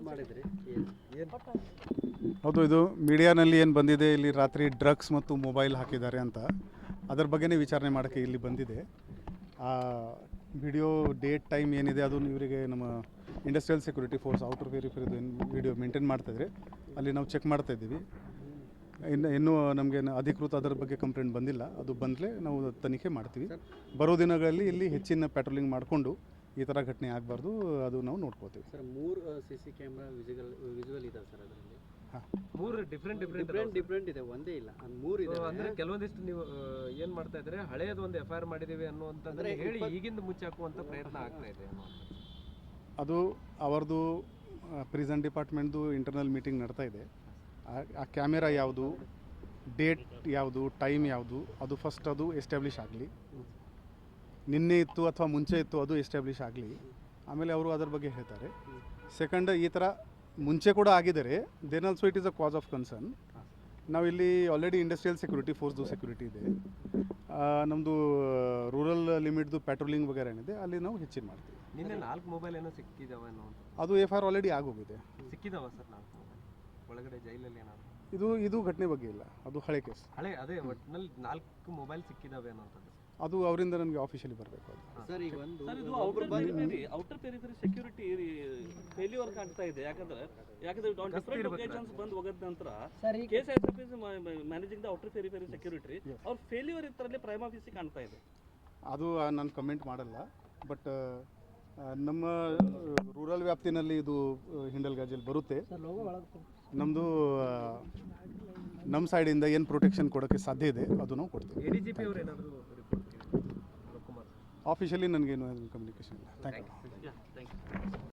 ಮಾಡಿದ್ರಿ ಹೌದು, ಇದು ಮೀಡಿಯಾನಲ್ಲಿ ಏನು ಬಂದಿದೆ, ಇಲ್ಲಿ ರಾತ್ರಿ ಡ್ರಗ್ಸ್ ಮತ್ತು ಮೊಬೈಲ್ ಹಾಕಿದ್ದಾರೆ ಅಂತ, ಅದರ ಬಗ್ಗೆನೇ ವಿಚಾರಣೆ ಮಾಡೋಕ್ಕೆ ಇಲ್ಲಿ ಬಂದಿದೆ. ಆ ವಿಡಿಯೋ ಡೇಟ್ ಟೈಮ್ ಏನಿದೆ ಅದು ಇವರಿಗೆ ನಮ್ಮ ಇಂಡಸ್ಟ್ರಿಯಲ್ ಸೆಕ್ಯೂರಿಟಿ ಫೋರ್ಸ್ ಔಟರ್ ವೆರಿಫೈದು ಏನು ವಿಡಿಯೋ ಮೇಂಟೈನ್ ಮಾಡ್ತಾಯಿದ್ರೆ ಅಲ್ಲಿ ನಾವು ಚೆಕ್ ಮಾಡ್ತಾಯಿದ್ದೀವಿ. ಇನ್ನೂ ನಮಗೆ ಅಧಿಕೃತ ಅದರ ಬಗ್ಗೆ ಕಂಪ್ಲೇಂಟ್ ಬಂದಿಲ್ಲ. ಅದು ಬಂದಲೇ ನಾವು ತನಿಖೆ ಮಾಡ್ತೀವಿ. ಬರೋ ದಿನಗಳಲ್ಲಿ ಇಲ್ಲಿ ಹೆಚ್ಚಿನ ಪ್ಯಾಟ್ರೋಲಿಂಗ್ ಮಾಡಿಕೊಂಡು ಈ ಥರ ಘಟನೆ ಆಗಬಾರ್ದು, ಅದು ನಾವು ನೋಡ್ಕೋತೀವಿ. ಸರ್ 3 CC ಕ್ಯಾಮ್ರಾ ವಿಜುವಲ್ ಇದೆ ಸರ್ ಅದರಲ್ಲಿ. ಹಾಂ, 3 ಡಿಫ್ರೆಂಟ್ ಇದೆ, ಒಂದೇ ಇಲ್ಲ, 3 ಇದೆ. ಅಂದರೆ ಕೆಲವೊಂದಿಷ್ಟು ನೀವು ಏನು ಮಾಡ್ತಾ ಇದ್ದಾರೆ, ಹಳೆಯದು ಒಂದು FIR ಮಾಡಿದ್ದೀವಿ ಅನ್ನುವಂಥದ್ದನ್ನು ಹೇಳಿ ಈಗಿಂದ ಮುಚ್ಚಾಕುವಂಥ ಪ್ರಯತ್ನ ಆಗ್ತಾ ಇದೆ ಅನ್ನುವಂಥದ್ದು. ಅದು ಅವರದು ಪ್ರಿಸನ್ ಡಿಪಾರ್ಟ್ಮೆಂಟ್ದು ಇಂಟರ್ನಲ್ ಮೀಟಿಂಗ್ ನಡ್ತಾ ಇದೆ. ಆ ಕ್ಯಾಮೆರಾ ಯಾವುದು, ಡೇಟ್ ಯಾವುದು, ಟೈಮ್ ಯಾವುದು, ಅದು ಫಸ್ಟ್ ಅದು ಎಸ್ಟಾಬ್ಲಿಷ್ ಆಗಲಿ. ನಿನ್ನೆ ಇತ್ತು ಅಥವಾ ಮುಂಚೆ ಇತ್ತು ಅದು ಎಸ್ಟಾಬ್ಲಿಷ್ ಆಗಲಿ, ಆಮೇಲೆ ಅವರು ಅದರ ಬಗ್ಗೆ ಹೇಳ್ತಾರೆ. ಸೆಕೆಂಡ್, ಈ ಥರ ಮುಂಚೆ ಕೂಡ ಆಗಿದ್ದಾರೆ, then also it is a cause of concern. ನಾವಿಲ್ಲಿ ಆಲ್ರೆಡಿ ಇಂಡಸ್ಟ್ರಿಯಲ್ ಸೆಕ್ಯೂರಿಟಿ ಫೋರ್ಸ್ದು ಸೆಕ್ಯೂರಿಟಿ ಇದೆ. ನಮ್ಮದು ರೂರಲ್ ಲಿಮಿಟ್ದು ಪ್ಯಾಟ್ರೋಲಿಂಗ್ ವಗೇರೆ ಏನಿದೆ ಅಲ್ಲಿ ನಾವು ಹೆಚ್ಚಿನ ಮಾಡ್ತೀವಿ. ನಿನ್ನೆ 4 ಮೊಬೈಲ್ ಏನೋ ಸಿಕ್ಕಿದಾವ ಅನ್ನುವಂಥ, ಅದು FIR ಆಲ್ರೆಡಿ ಆಗೋಗಿದೆ. ಸಿಕ್ಕಿದಾವ ಸರ್ 4 ಮೊಬೈಲ್ ಒಳಗಡೆ ಜೈಲಲ್ಲಿ ಏನಾದ್ರು? ಇದು ಘಟನೆ ಬಗ್ಗೆ ಇಲ್ಲ, ಅದು ಹಳೆ ಕೇಸ್. ಅದೇ ಒಟ್ಟಿನಲ್ಲಿ 4 ಮೊಬೈಲ್ ಸಿಕ್ಕಿದಾವೆ ಅನ್ನುವಂಥದ್ದು. ಅದು ಅವರಿಂದ ನನಗೆ ಆಫೀಷಿಯಲಿ ಬರಬೇಕು. ಸರ್ ಈಗ ಒಂದು ಔಟರ್ ಪೆರಿಫೆರಿ ಸೆಕ್ಯೂರಿಟಿ ಫೇಲ್ಯೂರ್ ಕಾಣ್ತಾ ಇದೆ. ಯಾಕಂದ್ರೆ ಡಿಫರೆಂಟ್ ಲೊಕೇಶನ್ಸ್ ಬಂದು ಹೋಗೋದ ನಂತರ KSISF is managing the outer periphery security, ಅವ್ರ ಫೇಲ್ಯೂರ್ ಇದರಲ್ಲಿ ಪ್ರೈಮ್ ಆಫೀಸಿಗೆ ಕಾಣ್ತಾ ಇದೆ. ಅದು ನಾನು ಕಮೆಂಟ್ ಮಾಡಲ್ಲ. ಬಟ್ ನಮ್ಮ ರೂರಲ್ ವ್ಯಾಪ್ತಿನಲ್ಲಿ ಇದು ಹಿಂಡಲ್ ಗಾಜಲ್ಲಿ ಬರುತ್ತೆ. ನಮ್ಮದು ನಮ್ಮ ಸೈಡಿಂದ ಏನು ಪ್ರೊಟೆಕ್ಷನ್ ಕೊಡೋಕ್ಕೆ ಸಾಧ್ಯ ಇದೆ ಅದು ನಾವು ಕೊಡ್ತೀವಿ. ADGP ಅವರು ಏನಾದರೂ ರಿಪೋರ್ಟ್ ಆಫೀಷಿಯಲಿ ನನಗೇನು ಕಮ್ಯುನಿಕೇಷನ್ ಇಲ್ಲ. Thank you.